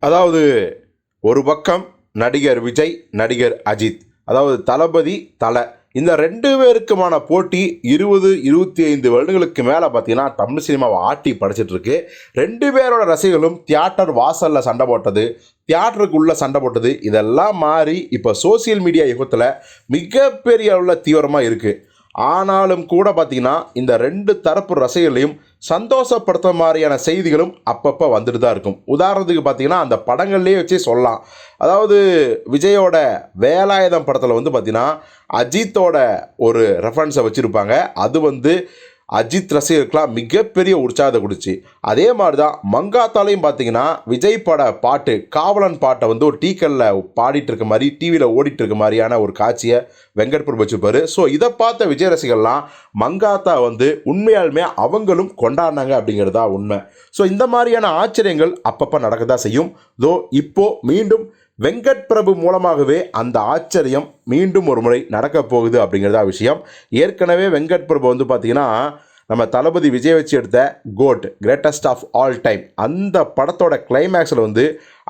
அதாவது ஒரு பக்கம் நடிகர் விஜய், நடிகர் அஜித், அதாவது தளபதி, தல, இந்த 2 பேருக்குமான போட்டி 20, 25 வருடங்களுக்கு மேலே பார்த்தீங்கன்னா தமிழ் சினிமாவை ஆட்டி படைச்சிட்டு இருக்கு. 2 பேரோட ரசிகர்களும் தியேட்டர் வாசலில் சண்டை போட்டது, தியேட்டருக்குள்ளே சண்டை போட்டது, இதெல்லாம் மாறி இப்போ சோசியல் மீடியா யுகத்தில் மிகப்பெரிய அளவில் தீவிரமாக இருக்குது. ஆனாலும் கூட பார்த்தீங்கன்னா இந்த 2 தரப்பு ரசிகர்களையும் சந்தோஷப்படுத்த மாதிரியான செய்திகளும் அப்பப்போ வந்துட்டு தான் இருக்கும். உதாரணத்துக்கு பார்த்தீங்கன்னா அந்த படங்கள்லேயே வச்சே சொல்லலாம். அதாவது விஜயோட வேலாயுதம் படத்தில் வந்து பார்த்தீங்கன்னா அஜித்தோட ஒரு ரெஃபரன்ஸை வச்சுருப்பாங்க. அது வந்து அஜித் ரசிகர்களுக்கெலாம் மிகப்பெரிய உற்சாகத்தை கொடுச்சு. அதே மாதிரி தான் மங்காத்தாலையும் பார்த்தீங்கன்னா விஜய் பட பாட்டு காவலன் பாட்டை வந்து ஒரு டீக்கல்ல பாடிட்டு இருக்க மாதிரி, டிவியில் ஓடிட்டு இருக்க மாதிரியான ஒரு காட்சியை வெங்கட் பிரபு வச்சுருப்பாரு. ஸோ இதை பார்த்த விஜய் ரசிகர்லாம் மங்காத்தா வந்து உண்மையாலுமே அவங்களும் கொண்டாடினாங்க அப்படிங்கிறது தான் உண்மை. ஸோ இந்த மாதிரியான ஆச்சரியங்கள் அப்பப்போ நடக்க தான் செய்யும். இப்போது மீண்டும் வெங்கட் பிரபு மூலமாகவே அந்த ஆச்சரியம் மீண்டும் ஒரு முறை நடக்க போகுது அப்படிங்கிறதா விஷயம். ஏற்கனவே வெங்கட் பிரபு வந்து பார்த்திங்கன்னா நம்ம தளபதி விஜய் வச்சு எடுத்த GOAT, greatest of all time, அந்த படத்தோட கிளைமேக்ஸில் வந்து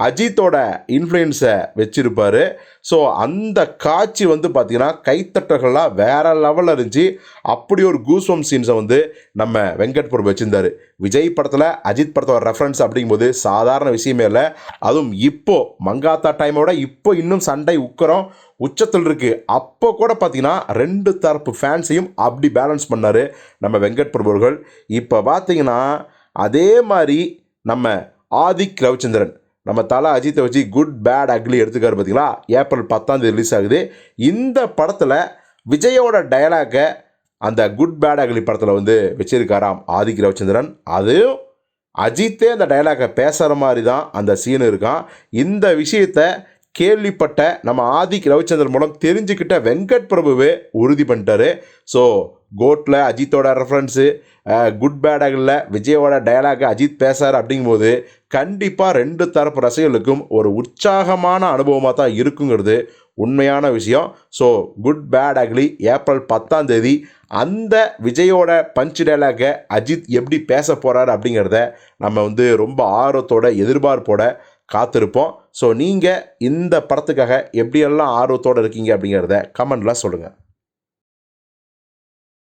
அஜித்தோட இன்ஃப்ளூயன்ஸை வச்சுருப்பார். ஸோ அந்த காட்சி வந்து பார்த்திங்கன்னா கைத்தட்டர்கள்லாம் வேறு லெவலில் இருந்துச்சு. அப்படி ஒரு கூஸ்வம் சீன்ஸை வந்து நம்ம வெங்கட் பிரபு வச்சுருந்தார். விஜய் படத்தில் அஜித் படத்தோட ரெஃபரன்ஸ் அப்படிங்கும்போது சாதாரண விஷயமே இல்லை. அதுவும் இப்போது மங்காத்தா டைமோட இப்போ இன்னும் சண்டை உச்சத்தில் இருக்குது. அப்போ கூட பார்த்திங்கன்னா 2 தரப்பு ஃபேன்ஸையும் அப்படி பேலன்ஸ் பண்ணார் நம்ம வெங்கட் பிரபு அவர்கள். இப்போ பார்த்திங்கன்னா அதே மாதிரி நம்ம ஆதிக் ரவிச்சந்திரன் நம்ம தலை அஜித்தை வச்சு குட் பேட் அக்லி எடுத்துக்காரு பார்த்தீங்களா. ஏப்ரல் 10 ரிலீஸ் ஆகுது. இந்த படத்தில் விஜயோட டயலாக்கை அந்த குட் பேட் அக்லி படத்தில் வந்து வச்சிருக்காராம் ஆதிக் ரவிச்சந்திரன். அதுவும் அஜித்தே அந்த டயலாக்கை பேசுகிற மாதிரி தான் அந்த சீன் இருக்கான். இந்த விஷயத்தை கேள்விப்பட்ட நம்ம ஆதிக் ரவிச்சந்திரன் மூலம் தெரிஞ்சுக்கிட்ட வெங்கட் பிரபுவே உறுதி பண்ணிட்டாரு. ஸோ கோட்டில் அஜித்தோட ரெஃபரன்ஸு, குட் பேடாகில் விஜயோட டயலாக அஜித் பேசுகிறார் அப்படிங்கும்போது கண்டிப்பாக 2 தரப்பு ரசிகர்களுக்கும் ஒரு உற்சாகமான அனுபவமாக தான் இருக்குங்கிறது உண்மையான விஷயம். So good bad ugly April 10 அந்த விஜயோட பஞ்ச் டயலாகை அஜித் எப்படி பேச போகிறார் அப்படிங்கிறத நம்ம வந்து ரொம்ப ஆர்வத்தோட எதிர்பார்ப்போட காத்திருப்போம். ஸோ நீங்கள் இந்த படத்துக்காக எப்படியெல்லாம் ஆர்வத்தோடு இருக்கீங்க அப்படிங்கிறத கமெண்டில் சொல்லுங்கள்.